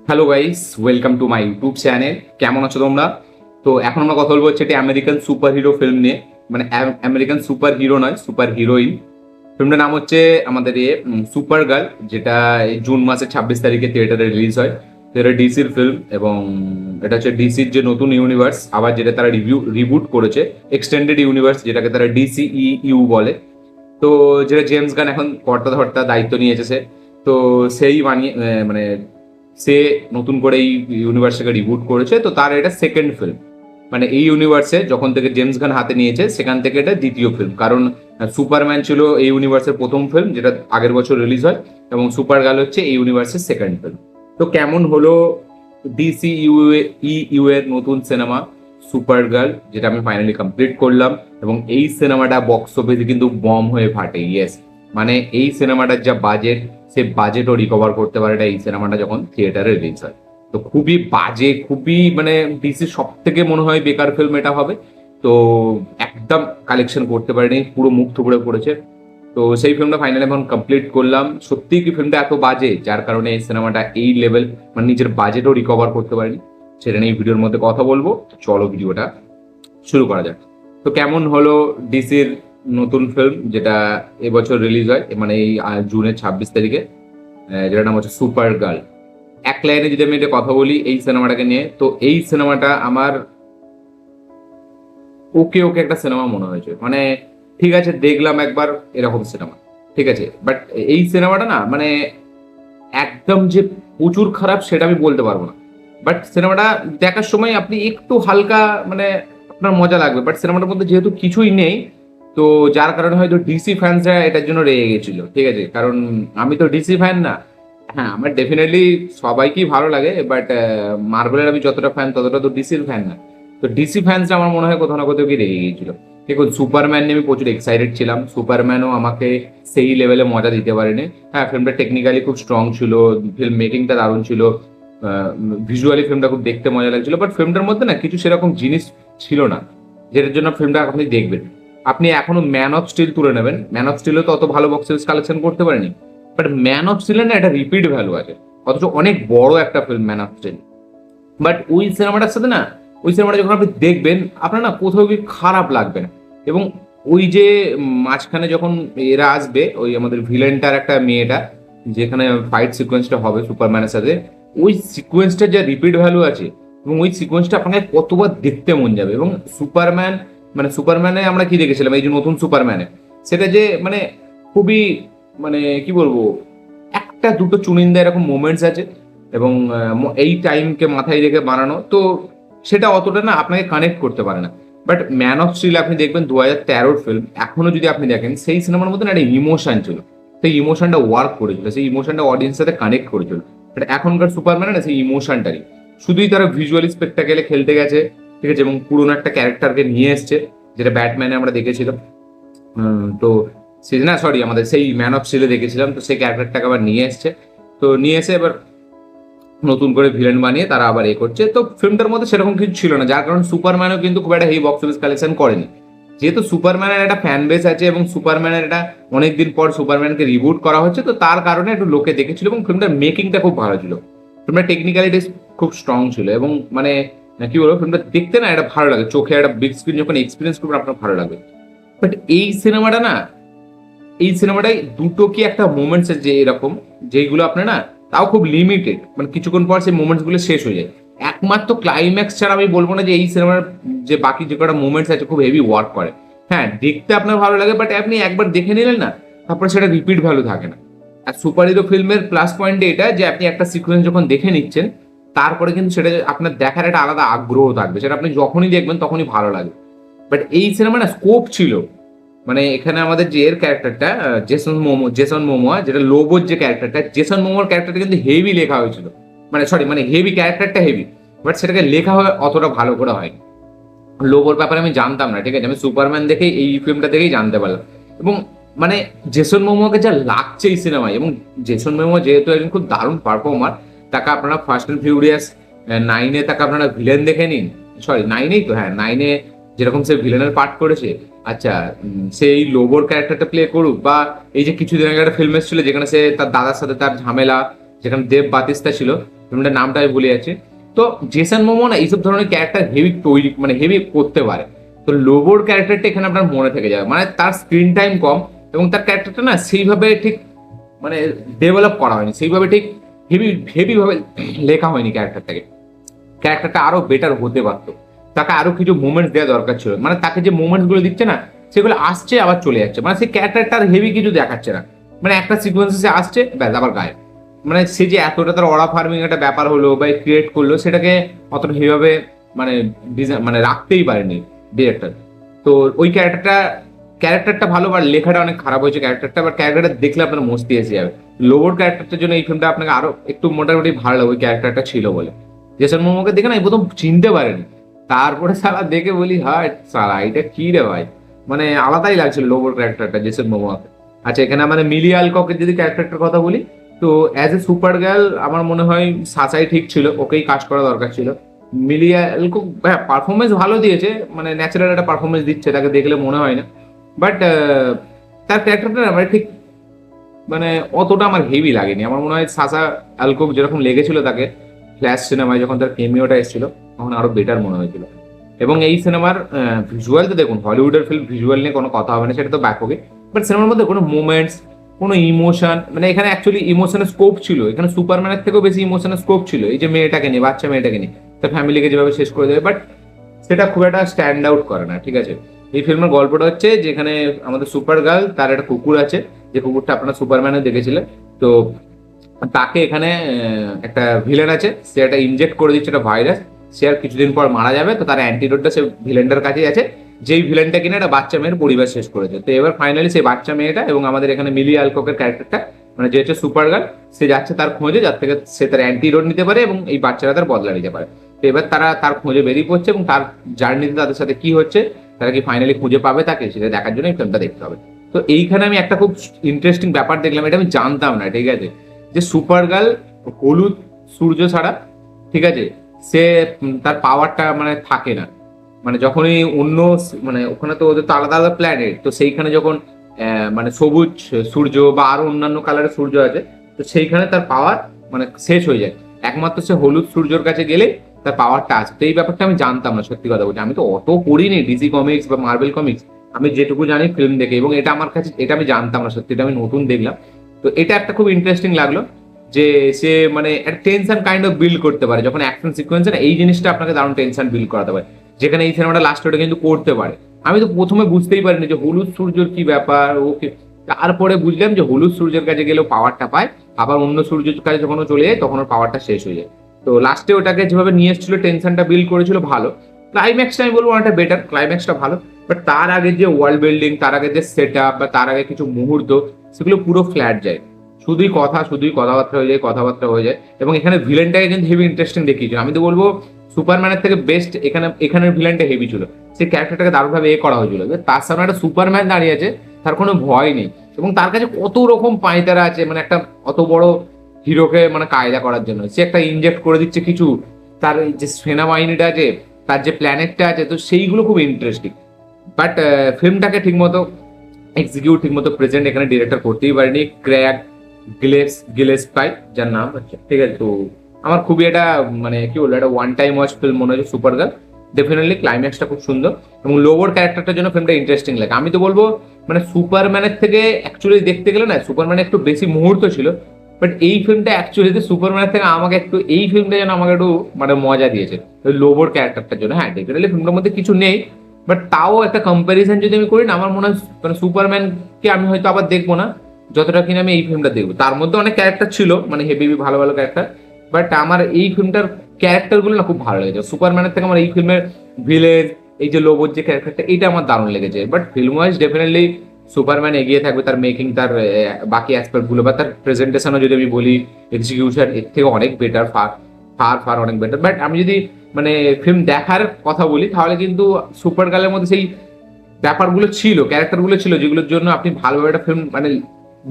Hello guys, welcome to my YouTube channel. কেমন আছো তোমরা? তো এখন আমরা কথা বলবো হচ্ছে একটি আমেরিকান সুপার হিরো ফিল্ম নিয়ে। মানে আমেরিকান সুপার হিরো নয়, সুপার হিরোইন। ফিল্মটার নাম হচ্ছে আমাদের সুপার গার্ল, যেটা এই জুন মাসের 26 তারিখে থিয়েটারে রিলিজ হয়। তো এটা ডিসির ফিল্ম এবং এটা হচ্ছে ডিসির যে নতুন ইউনিভার্স, আবার যেটা তারা রিবুট করেছে, এক্সটেন্ডেড ইউনিভার্স, যেটাকে তারা ডিসিইউ বলে। তো যেটা জেমস গান এখন কর্তা ধর্তা দায়িত্ব নিয়েছে সে। তো সেই বানিয়ে মানে সে নতুন করে এই ইউনিভার্সটাকে রিবুট করেছে। তো তার এটা সেকেন্ড ফিল্ম। মানে এই ইউনিভার্সে যখন থেকে জেমস গান হাতে নিয়েছে সেখান থেকে এটা দ্বিতীয় ফিল্ম। কারণ সুপারম্যান ছিল এই ইউনিভার্সের প্রথম ফিল্ম, যেটা আগের বছর রিলিজ হয়, এবং সুপার গার্ল হচ্ছে এই ইউনিভার্সের সেকেন্ড ফিল্ম। তো কেমন হলো ডিসি ইউ এর নতুন সিনেমা সুপার গার্ল, যেটা আমি ফাইনালি কমপ্লিট করলাম। এবং এই সিনেমাটা বক্স অফিসে কিন্তু বম হয়ে ফাটে। ইয়েস, মানে এই সিনেমাটার যা বাজেট, সে বাজেটও রিকভার করতে পারে না এই সিনেমাটা যখন থিয়েটারে রিলিজ হয়। তো খুবই বাজে, খুবই মানে ডিসির সব থেকে মনে হয় বেকার ফিল্ম এটা হবে। তো একদম কালেকশন করতে পারেনি, পুরো মুখ থুবড়ে পড়েছে। তো সেই ফিল্মটা ফাইনালি এখন কমপ্লিট করলাম। সত্যি কি ফিল্মটা এত বাজে যার কারণে এই সিনেমাটা এই লেভেল মানে নিজের বাজেটও রিকভার করতে পারেনি, সেটা নিয়ে ভিডিওর মধ্যে কথা বলবো। চলো ভিডিওটা শুরু করা যাক। তো কেমন হলো ডিসির নতুন ফিল্ম, যেটা এবছর রিলিজ হয়, মানে এই জুনের 26 তারিখে, যেটার নাম হচ্ছে সুপার গার্ল। এক লাইনে যদি আমি এটা কথা বলি এই সিনেমাটাকে নিয়ে, তো এই সিনেমাটা আমার ওকে ওকে একটা সিনেমা মনে হয়েছে। মানে ঠিক আছে, দেখলাম একবার এরকম সিনেমা, ঠিক আছে, বাট এই সিনেমাটা না মানে একদম যে প্রচুর খারাপ সেটা আমি বলতে পারবো না। বাট সিনেমাটা দেখার সময় আপনি একটু হালকা মানে আপনার মজা লাগবে, বাট সিনেমাটার মধ্যে যেহেতু কিছুই নেই, তো যার কারণে হয়তো ডিসি ফ্যান্সরা এটার জন্য রেগে গেছিল, ঠিক আছে। কারণ আমি তো ডিসি ফ্যান না। হ্যাঁ, আমার ডেফিনেটলি সবাইকেই ভালো লাগে, বাট মার্বেলের আমি যতটা ফ্যান ততটা তো ডিসির ফ্যান না। তো ডিসি ফ্যান্সরা আমার মনে হয় কোথাও না কোথাও কি রেগে গিয়েছিল। দেখুন, সুপারম্যান নিয়ে আমি প্রচুর এক্সাইটেড ছিলাম। সুপারম্যানও আমাকে সেই লেভেলে মজা দিতে পারেনি। হ্যাঁ, ফিল্মটা টেকনিক্যালি খুব স্ট্রং ছিল, ফিল্ম মেকিংটা দারুণ ছিল, ভিজুয়ালি ফিল্মটা খুব দেখতে মজা লাগছিল, বাট ফিল্মটার মধ্যে না কিছু সেরকম জিনিস ছিল না যেটার জন্য ফিল্মটা আপনি দেখবেন। আপনি এখনো ম্যান অফ স্টিল তুলে নেবেন, ম্যান অফ স্টিলও তো অত ভালো বক্স অফিস কালেকশন করতে পারেনি, বাট ম্যান অফ স্টিলের না একটা রিপিট ভ্যালু আছে, অথচ অনেক বড় একটা film Man of Steel. But ওই সিনেমাটার সাথে না, ওই সিনেমাটা যখন আপনি দেখবেন আপনার না কোথাও কি খারাপ লাগবে না। এবং ওই যে মাঝখানে যখন এরা আসবে, ওই আমাদের ভিলেনটার একটা মেয়েটা, যেখানে ফাইট সিকোয়েন্সটা হবে সুপারম্যানের সাথে, ওই সিকোয়েন্সটার যা রিপিট ভ্যালু আছে, এবং ওই সিকোয়েন্সটা আপনাকে কতবার দেখতে মন যাবে। এবং সুপারম্যান মানে সুপারম্যানে আমরা কি দেখেছিলাম এই যে নতুন সুপারম্যানে, সেটা যে মানে খুবই মানে কি বলবো, একটা দুটো চুনিন্দা এরকম মোমেন্টস আছে, এবং এই টাইমকে মাথায় রেখে বানানো, তো সেটা অতটা না আপনাকে কানেক্ট করতে পারে না। বাট ম্যান অফ স্টিল আপনি দেখবেন 2013 ফিল্ম, এখনো যদি আপনি দেখেন সেই সিনেমার মধ্যে না একটা ইমোশন ছিল, সেই ইমোশনটা ওয়ার্ক করেছিল, সেই ইমোশনটা অডিয়েন্সের সাথে কানেক্ট করেছিল। বাট এখনকার সুপারম্যান না সেই ইমোশনটারই, শুধুই তারা ভিজুয়ালি স্পেকটাকেলে খেলতে গেছে, ঠিক আছে, এবং পুরোনো একটা ক্যারেক্টারকে নিয়ে এসছে, যেটা ব্যাটম্যানে আমরা দেখেছিলাম। তো সে না সরি আমাদের সেই ম্যান অফ স্টিলে দেখেছিলাম, তো সেই ক্যারেক্টারটাকে আবার নিয়ে এসছে। তো নিয়ে এসে এবার নতুন করে ভিলেন বানিয়ে তারা আবার এ করছে। তো ফিল্মটার মধ্যে সেরকম কিছু ছিল না, যার কারণে সুপারম্যানও কিন্তু খুব একটা হেভি বক্স অফিস কালেকশন করেনি। যেহেতু সুপারম্যানের একটা ফ্যান বেস আছে এবং সুপারম্যানের একটা অনেকদিন পর সুপারম্যানকে রিবুট করা হচ্ছে, তো তার কারণে একটু লোকে দেখেছিল, এবং ফিল্মটার মেকিংটা খুব ভালো ছিল। ফিল্মটা টেকনিক্যালিটি খুব স্ট্রং ছিল, এবং মানে কি বলবো, ফিল্মটা দেখতে না এটা ভালো লাগে, চোখে একটা বিগ স্ক্রিন যখন এক্সপিরিয়েন্স করবেন আপনার ভালো লাগবে। বাট এই সিনেমাটা না, এই সিনেমাটায় দুটো কি একটা মোমেন্টস আছে যে এরকম, যেগুলো আপনার না তাও খুব লিমিটেড, মানে কিছুক্ষণ পর সেই মোমেন্টস গুলো শেষ হয়ে যায়। একমাত্র ক্লাইম্যাক্স ছাড়া আমি বলবো না যে এই সিনেমার যে বাকি যে কটা মোমেন্টস আছে খুব হেভি ওয়ার্ক করে। হ্যাঁ, দেখতে আপনার ভালো লাগে, বাট আপনি একবার দেখে নিলেন না, তারপরে সেটা রিপিট ভ্যালু থাকে না। আর সুপার হিরো ফিল্মের প্লাস পয়েন্ট এটা যে আপনি একটা সিকোয়েন্স যখন দেখে নিচ্ছেন, তারপরে কিন্তু সেটা আপনার দেখার একটা আলাদা আগ্রহ থাকবে, সেটা আপনি যখনই দেখবেন তখনই ভালো লাগবে। বাট এই সিনেমা না স্কোপ ছিল, মানে এখানে আমাদের যে এর ক্যারেক্টারটা জেসন মোমোয়া, যেটা লোবোর যে ক্যারেক্টারটা, জেসন মোমোর ক্যারেক্টারটা কিন্তু হেভি লেখা হয়েছিল, মানে সরি মানে হেভি ক্যারেক্টারটা হেভি, বাট সেটাকে লেখা হয় অতটা ভালো করে হয়নি। লোবোর ব্যাপারে আমি জানতাম না, ঠিক আছে, আমি সুপারম্যান দেখেই এই ফিল্মটা দেখেই জানতে পারলাম। এবং মানে জেসন মোমোকে যা লাগছে এই সিনেমায়, এবং জেসন মোমো যেহেতু একজন খুব দারুণ পারফর্মার, তাকে আপনারা ফার্স্ট অ্যান্ড ফিউরিয়াস 9-এ তাকে আপনারা ভিলেন দেখে নিন। সরি 9-এই তো, হ্যাঁ 9-এ যেরকম সে ভিলেনের পার্ট করেছে, আচ্ছা সেই লোবোর ক্যারেক্টারটা প্লে করুক, বা এই যে কিছুদিন আগে একটা ফিল্ম এসেছিল যেখানে সে তার দাদার সাথে তার ঝামেলা, যেখানে দেব বাতিস্তা ছিল, ফিল্মটার নামটা আমি ভুলে যাচ্ছি। তো জেসন মোমো না এইসব ধরনের ক্যারেক্টার হেভি তৈরি মানে হেভি করতে পারে। তো লোবোর ক্যারেক্টারটা এখানে আপনার মনে থেকে যাবে, মানে তার স্ক্রিন টাইম কম এবং তার ক্যারেক্টারটা না সেইভাবে ঠিক মানে ডেভেলপ করা হয়নি, সেইভাবে ঠিক হেভি হেভি ভাবে লেখা হয়নি ক্যারেক্টারটাকে। ক্যারেক্টারটা আরো বেটার হতে পারতো, তাকে আরো কিছু মুভমেন্টস দেওয়া দরকার ছিল। মানে তাকে যে মুভমেন্টস গুলো দিচ্ছে না সেগুলো আসছে আবার চলে যাচ্ছে, মানে সেই ক্যারেক্টারটা হেভি কিছু দেখাচ্ছে না। মানে একটা সিকোয়েন্সে সে আসছে ব্যাস আবার গায়ে, মানে সে যে এতটা তার অরা ফার্মিং একটা ব্যাপার হলো বা ক্রিয়েট করলো সেটাকে অতটা হেভাবে মানে ডিজাইন মানে রাখতেই পারেনি ডিরেক্টর। তো ওই ক্যারেক্টারটা ভালো, বাট লেখাটা অনেক খারাপ হয়েছে ক্যারেক্টারটা, বাট ক্যারেক্টারটা দেখলে আপনার মস্তি এসে যাবে। লোবোর ক্যারেক্টারটার জন্য এই ফিল্মটা আপনাকে আরো একটু মোটামুটি ভালো লাগে, ওই ক্যারেক্টারটা ছিল বলে। জেসন মোমোকে দেখে না এই প্রথম চিনতে পারেনি, তারপরে সালা দেখে বলি হায় সালা এটা কি রে ভাই, মানে আলাদাই লাগছিল লোবোর ক্যারেক্টারটা জেসন মোমোকে। আচ্ছা এখানে মানে মিলি অ্যালককের যদি ক্যারেক্টারটার কথা বলি, তো অ্যাজ এ সুপার গার্ল আমার মনে হয় সাসাই ঠিক ছিল, ওকেই কাজ করা দরকার ছিল। মিলি অ্যালকক হ্যাঁ পারফরমেন্স ভালো দিয়েছে, মানে ন্যাচারাল একটা পারফরমেন্স দিচ্ছে, তাকে দেখলে মনে হয় না। বাট তার ক্যারেক্টারটা না মানে ঠিক মানে অতটা আমার হেভি লাগেনি। আমার মনে হয় সাসা অ্যালকক যেরকম লেগেছিল তাকে ফ্ল্যাশ সিনেমায় যখন তার কেমিওটা এসেছিল তখন আরো বেটার মনে হয়েছিল। এবং এই সিনেমার ভিজুয়াল তো দেখুন, হলিউডের ফিল্ম ভিজুয়াল নিয়ে কোনো কথা হবে না, সেটা তো ব্যাপকই। বাট সিনেমার মধ্যে কোনো মুভমেন্টস, কোনো ইমোশন, মানে এখানে অ্যাকচুয়ালি ইমোশনের স্কোপ ছিল, এখানে সুপারম্যানের থেকেও বেশি ইমোশনের স্কোপ ছিল। এই যে মেয়েটাকে নিয়ে, বাচ্চা মেয়েটাকে নিয়ে তার ফ্যামিলিকে যেভাবে শেষ করে দেবে, বাট সেটা খুব একটা স্ট্যান্ড আউট করে না, ঠিক আছে। এই ফিল্মের গল্পটা হচ্ছে যেখানে আমাদের সুপার গার্ল, তার একটা কুকুর আছে, যে কুকুরটা আপনারা সুপারম্যানে দেখেছিলেন। তো তাকে এখানে একটা ভিলেন আছে, সে একটা ইনজেক্ট করে দিচ্ছে একটা ভাইরাস, সে আর কিছুদিন পর মারা যাবে। তো তার অ্যান্টিডোটটা সে ভিলেনটার কাছেই আছে, যেই ভিলেনটা কিনা একটা বাচ্চা মেয়ের পরিবার শেষ করেছে। তো এবার ফাইনালি সেই বাচ্চা মেয়েটা এবং আমাদের এখানে মিলি অ্যালককের ক্যারেক্টারটা মানে যে হচ্ছে সুপার গার্ল, সে যাচ্ছে তার খোঁজে, যার থেকে সে তার অ্যান্টিডোট নিতে পারে এবং এই বাচ্চারা তার বদলা নিতে পারে। তো এবার তারা তার খোঁজে বেরিয়ে পড়ছে এবং তার জার্নিতে তাদের সাথে কি হচ্ছে, তারা কি ফাইনালি খুঁজে পাবে তাকে, সেটা দেখার জন্য এই ফিল্মটা দেখতে হবে। তো এইখানে আমি একটা খুব ইন্টারেস্টিং ব্যাপার দেখলাম, এটা আমি জানতাম না, ঠিক আছে, যে সুপার গার্ল হলুদ সূর্য ছাড়া, ঠিক আছে, সে তার পাওয়ারটা মানে থাকে না। মানে যখনই অন্য মানে ওখানে তো ওদের তো আলাদা আলাদা প্ল্যানেট, তো সেইখানে যখন মানে সবুজ সূর্য বা আরো অন্যান্য কালারের সূর্য আছে, তো সেইখানে তার পাওয়ার মানে শেষ হয়ে যায়। একমাত্র সে হলুদ সূর্যের কাছে গেলে তার পাওয়ারটা আছে। তো এই ব্যাপারটা আমি জানতাম না, সত্যি কথা বলছি। আমি তো অত পড়িনি ডিসি কমিক্স বা মার্বেল কমিক্স, আমি যেটুকু জানি ফিল্ম দেখে, এবং এটা আমার কাছে এটা আমি জানতাম না, সত্যি এটা আমি নতুন দেখলাম। তো এটা একটা খুব ইন্টারেস্টিং লাগলো যে সে মানে একটা টেনশন কাইন্ড অফ বিল্ড করতে পারে যখন অ্যাকশন সিকোয়েন্সে না, এই জিনিসটা আপনাকে দারুণ টেনশন বিল্ড করাতে পারে, যেখানে এই সিনেমাটা লাস্ট ওটা কিন্তু করতে পারে। আমি তো প্রথমে বুঝতেই পারিনি যে হলুদ সূর্যের কি ব্যাপার ওকে, তারপরে বুঝলাম যে হলুদ সূর্যের কাছে গেলেও পাওয়ারটা পায়, আবার অন্য সূর্যের কাছে যখন ও চলে যায় তখন ওর পাওয়ারটা শেষ হয়ে যায়। তো লাস্টে ওটাকে যেভাবে নিয়ে এসেছিল, টেনশনটা বিল্ড করেছিল ভালো। ক্লাইম্যাক্সটা আমি বলবো অনেকটা বেটার, ক্লাইম্যাক্সটা ভালো। বাট তার আগে যে ওয়ার্ল্ড বিল্ডিং, তার আগে যে সেট আপ বা তার আগে কিছু মুহূর্ত, সেগুলো পুরো ফ্ল্যাট যায়। শুধুই কথাবার্তা হয়ে যায়, কথাবার্তা হয়ে যায়। এবং এখানে ভিলেনটাকে কিন্তু হেভি ইন্টারেস্টিং দেখিয়েছে। আমি তো বলবো সুপারম্যানের থেকে বেস্ট এখানের ভিলেনটা হেভি ছিল। সেই ক্যারেক্টারটাকে দারুণভাবে করা হয়েছিল, তার সামনে একটা সুপারম্যান দাঁড়িয়ে আছে, তার কোনো ভয় নেই এবং তার কাছে কত রকম পাঁয়তারা আছে, মানে একটা অত বড় হিরোকে মানে কায়দা করার জন্য সে একটা ইনজেক্ট করে দিচ্ছে কিছু, তার যে সেনাবাহিনীটা আছে, তার যে প্ল্যানেটটা আছে, তো সেইগুলো খুব ইন্টারেস্টিং। বাট ফিল্মটাকে ঠিকমতো এক্সিকিউট, ঠিকমতো প্রেজেন্ট এখানে ডিরেক্টর করতেই পারেনি। ক্র্যাগ গিলেস্পাই যার নাম হচ্ছে, ঠিক আছে। তো আমার খুবই এটা মানে কি বলবো, একটা ওয়ান টাইম ওয়াচ ফিল্ম মনে হচ্ছে সুপার গার্ল। ডেফিনেটলি ক্লাইম্যাক্সটা খুব সুন্দর এবং লোবোর ক্যারেক্টারটার জন্য ফিল্মটা ইন্টারেস্টিং লাগে। আমি তো বলবো মানে সুপারম্যানের থেকে অ্যাকচুয়ালি দেখতে গেলে না সুপারম্যানের একটু বেশি মুহূর্ত ছিল, বাট এই ফিল্মটা অ্যাকচুয়ালি সুপারম্যানের থেকে আমাকে একটু, এই ফিল্মটা যেন আমাকে একটু মানে মজা দিয়েছে ওই লোবোর ক্যারেক্টারটার জন্য। হ্যাঁ ডেফিনেটলি ফিল্মটার মধ্যে কিছু নেই, বাট তাও একটা কম্প্যারিজন যদি আমি করি না, আমার মনে হয় মানে সুপারম্যানকে আমি হয়তো আবার দেখবো না যতটা কিনা আমি এই ফিল্মটা দেখবো। তার মধ্যে অনেক ক্যারেক্টার ছিল মানে হেভি ভালো ভালো ক্যারেক্টার, বাট আমার এই ফিল্মটার ক্যারেক্টার গুলো না খুব ভালো লেগেছে। সুপারম্যানের থেকে আমার এই ফিল্মের ভিলেজ, এই যে লোবোর যে ক্যারেক্টারটা, এটা আমার দারুণ লেগেছে। But film wise definitely Superman এগিয়ে থাকবে, তার মেকিং, তার বাকি অ্যাসপেক্ট গুলো বা তার প্রেজেন্টেশনও যদি আমি বলি, এক্সিকিউশন এর থেকে অনেক বেটার, ফার ফার ফার অনেক বেটার। বাট আমি যদি মানে ফিল্ম দেখার কথা বলি তাহলে কিন্তু সুপার গার্লের মধ্যে সেই ব্যাপারগুলো ছিল, ক্যারেক্টারগুলো ছিল যেগুলোর জন্য আপনি ভালোভাবে একটা ফিল্ম মানে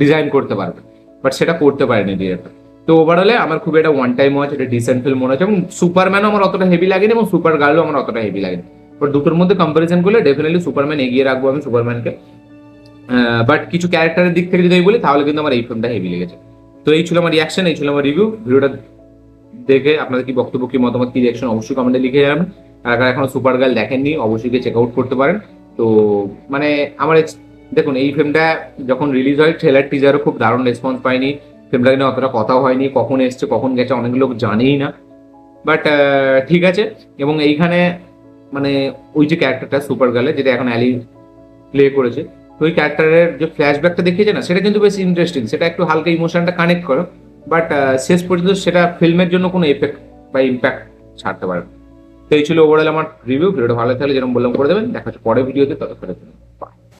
ডিজাইন করতে পারবেন, বাট সেটা করতে পারেনি ডিরেক্টর। তো ওভারঅলে আমার খুব একটা ওয়ান টাইম ওয়াচ, এটা ডিসেন্ট ফিল্ম মনে হচ্ছে। এবং সুপারম্যানও আমার অতটা হেভি লাগেনি এবং সুপার গার্লও আমার অতটা হেভি লাগেনি। বাট দুটোর মধ্যে কম্পারিজন করলে ডেফিনেটলি সুপারম্যান এগিয়ে রাখবো আমি সুপারম্যানকে। বাট কিছু ক্যারেক্টারের দিক থেকে যদি আমি বলি তাহলে কিন্তু আমার এই ফিল্মটা হেভি লেগেছে। তো তো এই ছিল আমার রিয়াকশন, এই ছিল আমার রিভিউ। ভিডিওটা দেখে আপনাদের কি বক্তব্য, কি মতামত, কি রিয়াকশন অবশ্যই কমেন্টে লিখে যাবেন। আর যারা এখনো সুপার গার্ল দেখেননি অবশ্যই চেক আউট করতে পারেন। তো মানে আমার দেখুন এই ফিল্মটা যখন রিলিজ হয় ট্রেলার টিজারও খুব দারুণ রেসপন্স পাইনি, ফিল্মটা নিয়ে অতটা কথাও হয়নি, কখন এসছে কখন গেছে অনেক লোক জানেই না। বাট ঠিক আছে। এবং এইখানে মানে ওই যে ক্যারেক্টারটা সুপার গার্লের, যেটা এখন অ্যালি প্লে করেছে, তো ওই ক্যারেক্টারের যে ফ্ল্যাশব্যাকটা দেখিয়েছে না, সেটা কিন্তু বেশ ইন্টারেস্টিং, সেটা একটু হালকা ইমোশনটা কানেক্ট করো। বাট শেষ পর্যন্ত সেটা ফিল্মের জন্য কোনো এফেক্ট বা ইম্প্যাক্ট ছাড়তে পারে না। তো এই ছিল ওভারঅল আমার রিভিউ। ভিডিওটা ভালো থাকলে যেরকম বললাম করে দেবেন। দেখা হচ্ছে পরের ভিডিওতে, ততক্ষণের জন্য।